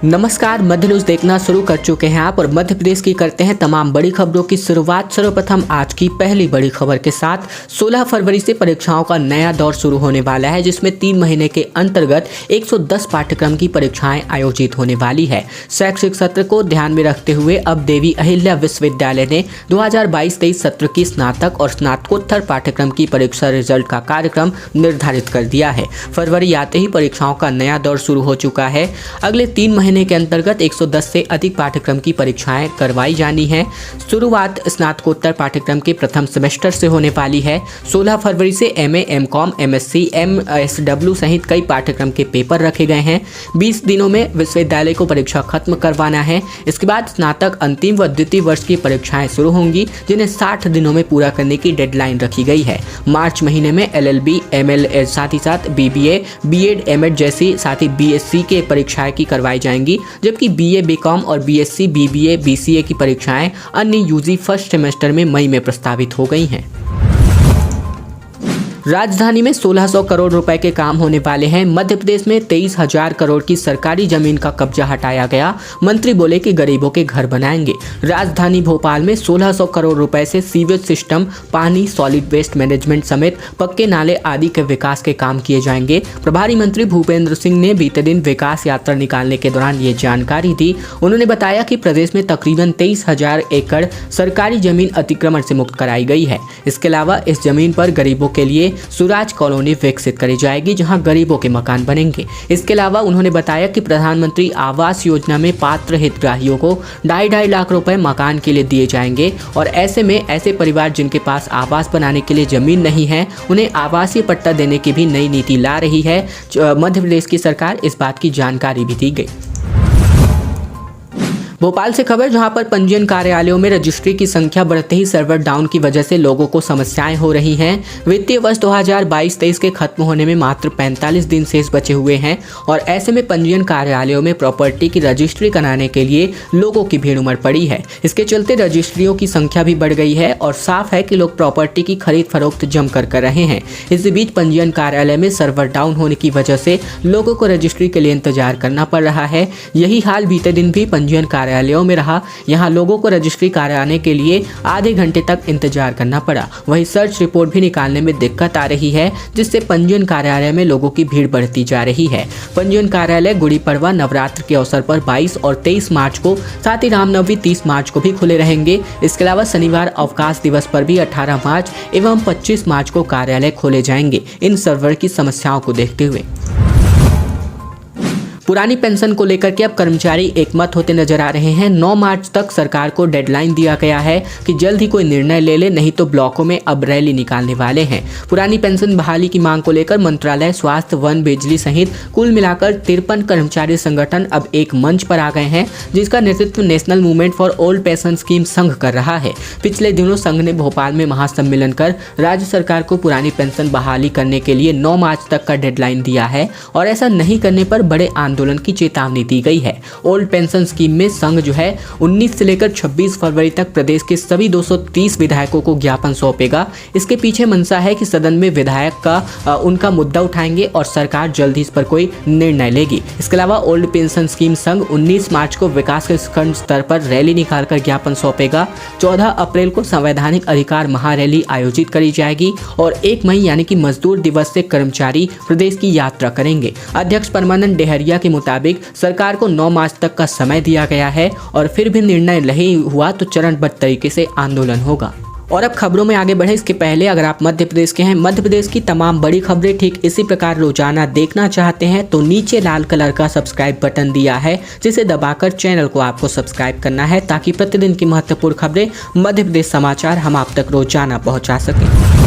नमस्कार, मध्य न्यूज देखना शुरू कर चुके हैं आप और मध्य प्रदेश की करते हैं तमाम बड़ी खबरों की शुरुआत। सर्वप्रथम आज की पहली बड़ी खबर के साथ 16 फरवरी से परीक्षाओं का नया दौर शुरू होने वाला है, जिसमें 3 महीने के अंतर्गत 110 पाठ्यक्रम की परीक्षाएं आयोजित होने वाली है। शैक्षिक सत्र को ध्यान में रखते हुए अब देवी अहिल्या विश्वविद्यालय ने 2022-23 सत्र की स्नातक और स्नातकोत्तर पाठ्यक्रम की परीक्षा रिजल्ट का कार्यक्रम निर्धारित कर दिया है। फरवरी आते ही परीक्षाओं का नया दौर शुरू हो चुका है। अगले 3 महीने के अंतर्गत 110 से अधिक पाठ्यक्रम की परीक्षाएं करवाई जानी है। शुरुआत स्नातकोत्तर पाठ्यक्रम के प्रथम सेमेस्टर से होने वाली है। 16 फरवरी से एमए, एमकॉम, एमएससी, एमएसडब्ल्यू सहित कई पाठ्यक्रम के पेपर रखे गए हैं। 20 दिनों में विश्वविद्यालय को परीक्षा खत्म करवाना है। इसके बाद स्नातक अंतिम व द्वितीय वर्ष की परीक्षाएं शुरू होंगी, जिन्हें 60 दिनों में पूरा करने की डेडलाइन रखी गई है। मार्च महीने में एलएलबी, एमएल साथ ही साथ बीबीए, बीएड, एमएड जैसी साथ ही बीएससी के परीक्षाएं की करवाई जाएंगी, जबकि बीए, बीकॉम और बीएससी, बीबीए, बीसीए की परीक्षाएं अन्य यूजी फर्स्ट सेमेस्टर में मई में प्रस्तावित हो गई हैं। राजधानी में 1600 करोड़ रुपए के काम होने वाले हैं। मध्य प्रदेश में 23,000 करोड़ की सरकारी जमीन का कब्जा हटाया गया। मंत्री बोले कि गरीबों के घर बनाएंगे। राजधानी भोपाल में 1600 करोड़ रुपए से सीवेज सिस्टम, पानी, सॉलिड वेस्ट मैनेजमेंट समेत पक्के नाले आदि के विकास के काम किए जाएंगे। प्रभारी मंत्री भूपेंद्र सिंह ने बीते दिन विकास यात्रा निकालने के दौरान ये जानकारी दी। उन्होंने बताया कि प्रदेश में तकरीबन 23,000 एकड़ सरकारी जमीन अतिक्रमण से मुक्त कराई गई है। इसके अलावा इस जमीन पर गरीबों के लिए सुराज कॉलोनी विकसित करी जाएगी, जहां गरीबों के मकान बनेंगे। इसके अलावा उन्होंने बताया कि प्रधानमंत्री आवास योजना में पात्र हितग्राहियों को 2.5 लाख रुपए मकान के लिए दिए जाएंगे और ऐसे में ऐसे परिवार जिनके पास आवास बनाने के लिए जमीन नहीं है, उन्हें आवासीय पट्टा देने की भी नई नीति ला रही है। मध्य प्रदेश की सरकार इस बात की जानकारी भी दी गई। भोपाल से खबर, जहां पर पंजीयन कार्यालयों में रजिस्ट्री की संख्या बढ़ते ही सर्वर डाउन की वजह से लोगों को समस्याएं हो रही हैं। वित्तीय वर्ष 2022-23 के खत्म होने में मात्र 45 दिन शेष बचे हुए हैं और ऐसे में पंजीयन कार्यालयों में प्रॉपर्टी की रजिस्ट्री कराने के लिए लोगों की भीड़ उमड़ पड़ी है। इसके चलते रजिस्ट्रियों की संख्या भी बढ़ गई है और साफ है कि लोग प्रॉपर्टी की खरीद फरोख्त जमकर कर रहे हैं। इस बीच पंजीयन कार्यालय में सर्वर डाउन होने की वजह से लोगों को रजिस्ट्री के लिए इंतजार करना पड़ रहा है। यही हाल बीते दिन भी पंजीयन कार्यालयों में रहा। यहां लोगों को रजिस्ट्री कराने के लिए आधे घंटे तक इंतजार करना पड़ा। वहीं सर्च रिपोर्ट भी निकालने में दिक्कत आ रही है, जिससे पंजीयन कार्यालय में लोगों की भीड़ बढ़ती जा रही है। पंजीयन कार्यालय गुड़ी पड़वा, नवरात्र के अवसर पर 22 और 23 मार्च को, साथ ही रामनवमी 30 मार्च को भी खुले रहेंगे। इसके अलावा शनिवार अवकाश दिवस पर भी 18 मार्च एवं 25 मार्च को कार्यालय खोले जाएंगे, इन सर्वर की समस्याओं को देखते हुए। पुरानी पेंशन को लेकर के अब कर्मचारी एकमत होते नजर आ रहे हैं। 9 मार्च तक सरकार को डेडलाइन दिया गया है कि जल्द ही कोई निर्णय ले ले, नहीं तो ब्लॉकों में अब रैली निकालने वाले हैं। पुरानी पेंशन बहाली की मांग को लेकर मंत्रालय, स्वास्थ्य, वन, बिजली सहित कुल मिलाकर 53 कर्मचारी संगठन अब एक मंच पर आ गए हैं, जिसका नेतृत्व national movement for old pension scheme संघ कर रहा है। पिछले दिनों संघ ने भोपाल में महासम्मेलन कर राज्य सरकार को पुरानी पेंशन बहाली करने के लिए 9 मार्च तक का डेडलाइन दिया है और ऐसा नहीं करने पर बड़े आंदोलन की चेतावनी दी गई है। ओल्ड पेंशन स्कीम में संघ जो है 19 से लेकर 26 फरवरी तक प्रदेश के सभी 230 विधायकों को ज्ञापन सौंपेगा। इसके पीछे मंशा है कि सदन में विधायक का उनका मुद्दा उठाएंगे और सरकार जल्द ही इस पर कोई निर्णय लेगी। इसके अलावा ओल्ड पेंशन स्कीम संघ 19 मार्च को विकास के खंड स्तर पर रैली निकालकर ज्ञापन सौंपेगा। 14 अप्रैल को संवैधानिक अधिकार महारैली आयोजित करी जाएगी और 1 मई यानी कि मजदूर दिवस से कर्मचारी प्रदेश की यात्रा करेंगे। अध्यक्ष परमानंद डेहरिया के मुताबिक सरकार को 9 मार्च तक का समय दिया गया है और फिर भी निर्णय नहीं हुआ तो चरणबद्ध तरीके से आंदोलन होगा। और अब खबरों में आगे बढ़े इसके पहले अगर आप मध्य प्रदेश के हैं, मध्य प्रदेश की तमाम बड़ी खबरें ठीक इसी प्रकार रोजाना देखना चाहते हैं तो नीचे लाल कलर का सब्सक्राइब बटन दिया है, जिसे दबाकर चैनल को आपको सब्सक्राइब करना है, ताकि प्रतिदिन की महत्वपूर्ण खबरें मध्य प्रदेश समाचार हम आप तक रोजाना पहुंचा सकें।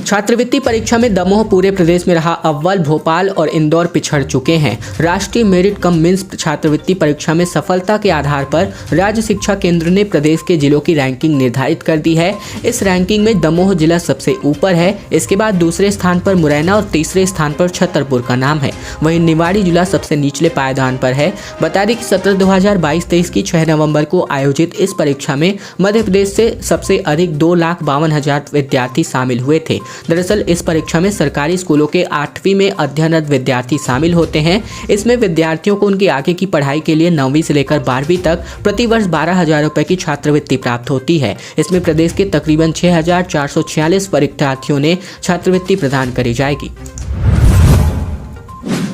छात्रवृत्ति परीक्षा में दमोह पूरे प्रदेश में रहा अव्वल। भोपाल और इंदौर पिछड़ चुके हैं। राष्ट्रीय मेरिट कम मीन्स छात्रवृत्ति परीक्षा में सफलता के आधार पर राज्य शिक्षा केंद्र ने प्रदेश के जिलों की रैंकिंग निर्धारित कर दी है। इस रैंकिंग में दमोह जिला सबसे ऊपर है। इसके बाद दूसरे स्थान पर मुरैना और तीसरे स्थान पर छतरपुर का नाम है। वहीं निवाड़ी जिला सबसे निचले पायदान पर है। बता दें कि सत्र 2022-23 की 6 नवंबर को आयोजित इस परीक्षा में मध्य प्रदेश से सबसे अधिक 2,52,000 विद्यार्थी शामिल हुए थे। दरअसल इस परीक्षा में सरकारी स्कूलों के 8वीं में अध्ययनरत विद्यार्थी शामिल होते हैं। इसमें विद्यार्थियों को उनकी आगे की पढ़ाई के लिए 9वीं से लेकर 12वीं तक प्रतिवर्ष 12,000 रुपए की छात्रवृत्ति प्राप्त होती है। इसमें प्रदेश के तकरीबन 6,446 परीक्षार्थियों ने छात्रवृत्ति प्रदान करी जाएगी।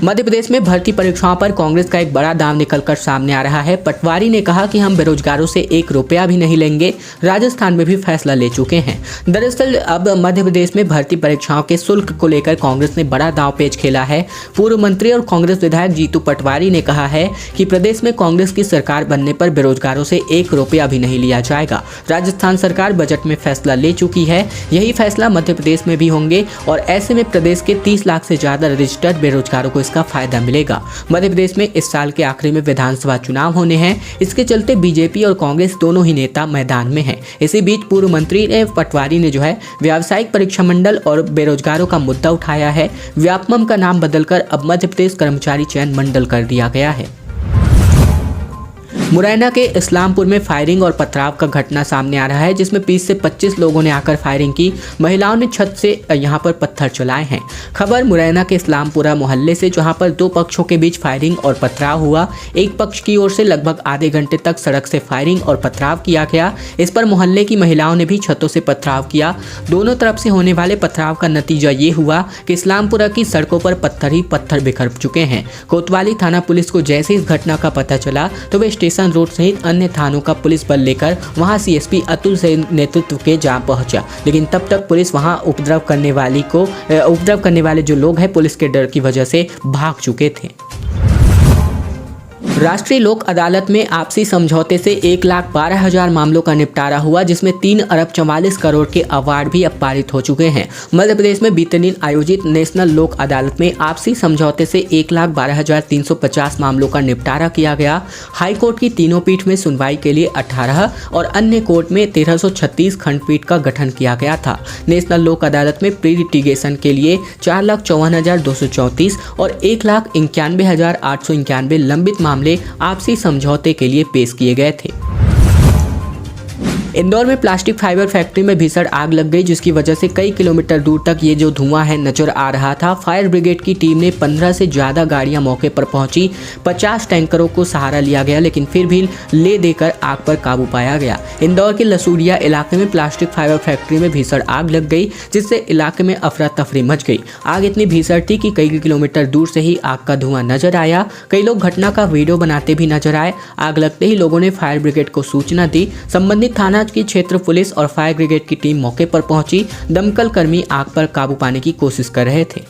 मध्य प्रदेश में भर्ती परीक्षाओं पर कांग्रेस का एक बड़ा दांव निकलकर सामने आ रहा है। पटवारी ने कहा कि हम बेरोजगारों से 1 रुपया भी नहीं लेंगे। राजस्थान में भी फैसला ले चुके हैं। दरअसल अब मध्य प्रदेश में भर्ती परीक्षाओं के शुल्क को लेकर कांग्रेस ने बड़ा दांव पेच खेला है। पूर्व मंत्री और कांग्रेस विधायक जीतू पटवारी ने कहा है कि प्रदेश में कांग्रेस की सरकार बनने पर बेरोजगारों से 1 रुपया भी नहीं लिया जाएगा। राजस्थान सरकार बजट में फैसला ले चुकी है, यही फैसला मध्य प्रदेश में भी होंगे और ऐसे में प्रदेश के 30 लाख से ज्यादा रजिस्टर्ड बेरोजगारों को का फायदा मिलेगा। मध्य प्रदेश में इस साल के आखिरी में विधानसभा चुनाव होने हैं। इसके चलते बीजेपी और कांग्रेस दोनों ही नेता मैदान में हैं। इसी बीच पूर्व मंत्री पटवारी ने व्यावसायिक परीक्षा मंडल और बेरोजगारों का मुद्दा उठाया है। व्यापमं का नाम बदलकर अब मध्य प्रदेश कर्मचारी चयन मंडल कर दिया गया है। मुरैना के इस्लामपुर में फायरिंग और पथराव का घटना सामने आ रहा है, जिसमें 20 से 25 लोगों ने आकर फायरिंग की। महिलाओं ने छत से यहां पर पत्थर चलाए हैं। खबर मुरैना के इस्लामपुरा मोहल्ले से, जहां पर 2 पक्षों के बीच फायरिंग और पथराव हुआ। एक पक्ष की ओर से लगभग आधे घंटे तक सड़क से फायरिंग और पथराव किया गया। इस पर मोहल्ले की महिलाओं ने भी छतों से पथराव किया। दोनों तरफ से होने वाले पथराव का नतीजा ये हुआ कि इस्लामपुरा की सड़कों पर पत्थर ही पत्थर बिखर चुके हैं। कोतवाली थाना पुलिस को जैसे इस घटना का पता चला तो वे स्टेशन रोड सहित अन्य थानों का पुलिस बल लेकर वहां सीएसपी अतुल सेन नेतृत्व के जा पहुंचा, लेकिन तब तक पुलिस वहां उपद्रव करने वाले जो लोग हैं पुलिस के डर की वजह से भाग चुके थे। राष्ट्रीय लोक अदालत में आपसी समझौते से 1,12,000 मामलों का निपटारा हुआ, जिसमें 3 अरब 44 करोड़ के अवार्ड भी अब पारित हो चुके हैं। मध्य प्रदेश में बीते दिन आयोजित नेशनल लोक अदालत में आपसी समझौते से 1,12,350 मामलों का निपटारा किया गया। हाई कोर्ट की तीनों पीठ में सुनवाई के लिए 18 और अन्य कोर्ट में 1336 खंडपीठ का गठन किया गया था। नेशनल लोक अदालत में प्री लिटिगेशन के लिए 4,54,234 और 1,91,891 लंबित मामले आपसी समझौते के लिए पेश किए गए थे। इंदौर में प्लास्टिक फाइबर फैक्ट्री में भीषण आग लग गई, जिसकी वजह से कई किलोमीटर दूर तक ये जो धुआं है नजर आ रहा था। फायर ब्रिगेड की टीम ने 15 से ज्यादा गाड़ियां मौके पर पहुंची। 50 टैंकरों को सहारा लिया गया, लेकिन फिर भी ले देकर आग पर काबू पाया गया। इंदौर के लसूड़िया इलाके में प्लास्टिक फाइबर फैक्ट्री में भीषण आग लग गई, जिससे इलाके में अफरा तफरी मच गई। आग इतनी भीषण थी कि कई किलोमीटर दूर से ही आग का धुआं नजर आया। कई लोग घटना का वीडियो बनाते भी नजर आए। आग लगते ही लोगों ने फायर ब्रिगेड को सूचना दी। संबंधित थाना की क्षेत्र पुलिस और फायर ब्रिगेड की टीम मौके पर पहुंची। दमकल कर्मी आग पर काबू पाने की कोशिश कर रहे थे।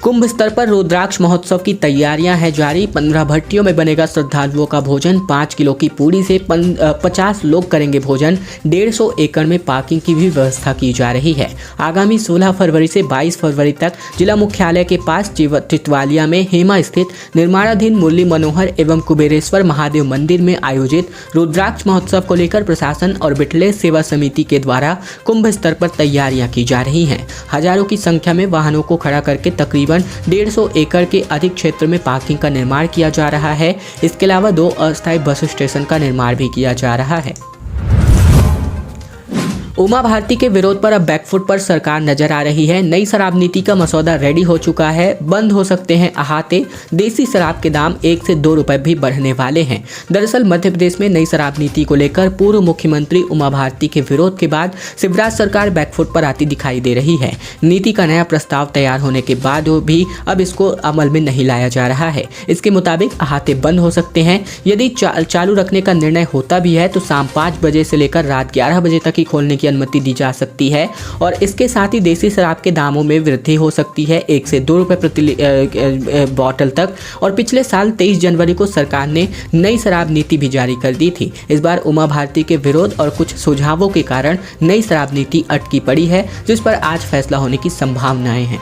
कुंभ स्तर पर रुद्राक्ष महोत्सव की तैयारियां हैं जारी। 15 भट्टियों में बनेगा श्रद्धालुओं का भोजन। 5 किलो की पूड़ी से 50 लोग करेंगे भोजन। 150 एकड़ में पार्किंग की भी व्यवस्था की जा रही है। आगामी 16 फरवरी से 22 फरवरी तक जिला मुख्यालय के पास टिटवालिया में हेमा स्थित निर्माणाधीन मुरली मनोहर एवं कुबेरेश्वर महादेव मंदिर में आयोजित रुद्राक्ष महोत्सव को लेकर प्रशासन और बिटले सेवा समिति के द्वारा कुंभ स्तर पर तैयारियां की जा रही हैं। हजारों की संख्या में वाहनों को खड़ा करके तकरीबन 150 एकड़ के अधिक क्षेत्र में पार्किंग का निर्माण किया जा रहा है। इसके अलावा 2 अस्थायी बस स्टेशन का निर्माण भी किया जा रहा है। उमा भारती के विरोध पर अब बैकफुट पर सरकार नजर आ रही है। नई शराब नीति का मसौदा रेडी हो चुका है। बंद हो सकते हैं अहाते। देसी शराब के दाम 1 से 2 रुपए भी बढ़ने वाले हैं। दरअसल मध्य प्रदेश में नई शराब नीति को लेकर पूर्व मुख्यमंत्री उमा भारती के विरोध के बाद शिवराज सरकार बैकफुट पर आती दिखाई दे रही है। नीति का नया प्रस्ताव तैयार होने के बाद भी अब इसको अमल में नहीं लाया जा रहा है। इसके मुताबिक अहाते बंद हो सकते हैं। यदि चालू रखने का निर्णय होता भी है तो शाम 5 बजे से लेकर रात 11 बजे तक ही खोलने की अनुमति दी जा सकती है और इसके साथ ही देसी शराब के दामों में वृद्धि हो सकती है 1 से 2 रुपए प्रति बॉटल तक। और पिछले साल 23 जनवरी को सरकार ने नई शराब नीति भी जारी कर दी थी। इस बार उमा भारती के विरोध और कुछ सुझावों के कारण नई शराब नीति अटकी पड़ी है, जिस पर आज फैसला होने की संभावनाएं हैं।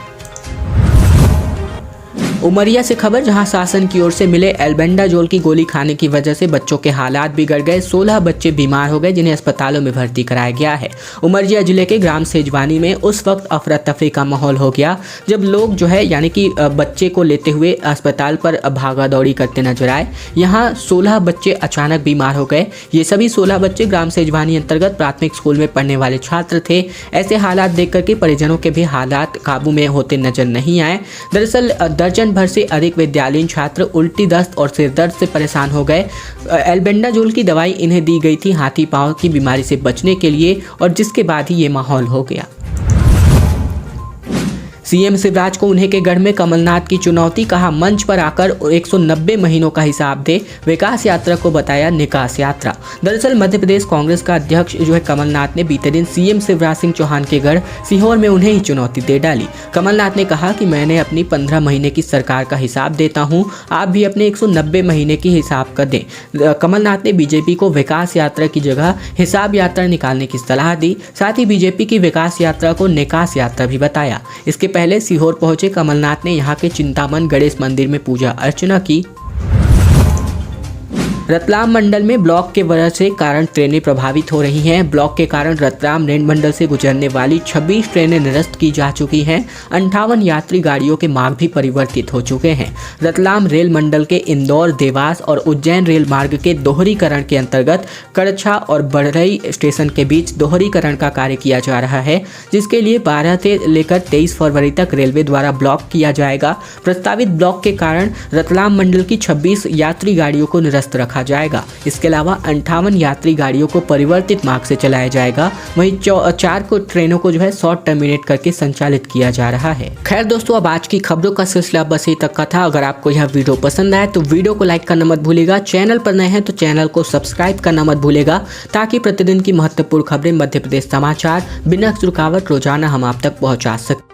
उमरिया से खबर, जहां शासन की ओर से मिले एल्बेंडाजोल की गोली खाने की वजह से बच्चों के हालात बिगड़ गए। 16 बच्चे बीमार हो गए जिन्हें अस्पतालों में भर्ती कराया गया है। उमरिया जिले के ग्राम सेजवानी में उस वक्त अफरा तफरी का माहौल हो गया जब लोग जो है यानी कि बच्चे को लेते हुए अस्पताल पर भागा दौड़ी करते नजर आए। यहाँ 16 बच्चे अचानक बीमार हो गए। ये सभी 16 बच्चे ग्राम सेजवानी अंतर्गत प्राथमिक स्कूल में पढ़ने वाले छात्र थे। ऐसे हालात देख करके परिजनों के भी हालात काबू में होते नजर नहीं आए। दरअसल दर्जन भर से अधिक विद्यालयीन छात्र उल्टी, दस्त और सिर दर्द से परेशान हो गए। एल्बेंडाजोल की दवाई इन्हें दी गई थी हाथी पांव की बीमारी से बचने के लिए, और जिसके बाद ही ये माहौल हो गया। सीएम शिवराज को उन्हीं के गढ़ में कमलनाथ की चुनौती, कहा मंच पर आकर 190 महीनों का हिसाब दे। विकास यात्रा को बताया निकास यात्रा। दरअसल मध्य प्रदेश कांग्रेस का अध्यक्ष जो है कमलनाथ ने बीते दिन सीएम शिवराज सिंह चौहान के गढ़ सीहोर में उन्हें ही चुनौती दे डाली। कमलनाथ ने कहा कि मैंने अपनी 15 महीने की सरकार का हिसाब देता हूं, आप भी अपने 190 महीने की हिसाब कर दें। कमलनाथ ने बीजेपी को विकास यात्रा की जगह हिसाब यात्रा निकालने की सलाह दी। साथ ही बीजेपी की विकास यात्रा को निकास यात्रा भी बताया। इसके पहले सीहोर पहुंचे कमलनाथ ने यहां के चिंतामन गणेश मंदिर में पूजा अर्चना की। रतलाम मंडल में ब्लॉक के वजह से कारण ट्रेनें प्रभावित हो रही हैं। ब्लॉक के कारण रतलाम रेल मंडल से गुजरने वाली 26 ट्रेनें निरस्त की जा चुकी हैं। 58 यात्री गाड़ियों के मार्ग भी परिवर्तित हो चुके हैं। रतलाम रेल मंडल के इंदौर, देवास और उज्जैन रेल मार्ग के दोहरीकरण के अंतर्गत कड़छा और बड़रई स्टेशन के बीच दोहरीकरण का कार्य किया जा रहा है, जिसके लिए 12 से लेकर 23 फरवरी तक रेलवे द्वारा ब्लॉक किया जाएगा। प्रस्तावित ब्लॉक के कारण रतलाम मंडल की 26 यात्री गाड़ियों को निरस्त रखा जाएगा। इसके अलावा 58 यात्री गाड़ियों को परिवर्तित मार्ग से चलाया जाएगा। वहीं 4 को ट्रेनों को जो है शॉर्ट टर्मिनेट करके संचालित किया जा रहा है। खैर दोस्तों, अब आज की खबरों का सिलसिला बस यहीं तक का था। अगर आपको यह वीडियो पसंद आए तो वीडियो को लाइक करना मत भूलिएगा। चैनल पर नए हैं तो चैनल को सब्सक्राइब करना मत भूलिएगा, ताकि प्रतिदिन की महत्वपूर्ण खबरें मध्य प्रदेश समाचार बिना रुकावट रोजाना हम आप तक पहुंचा सकें।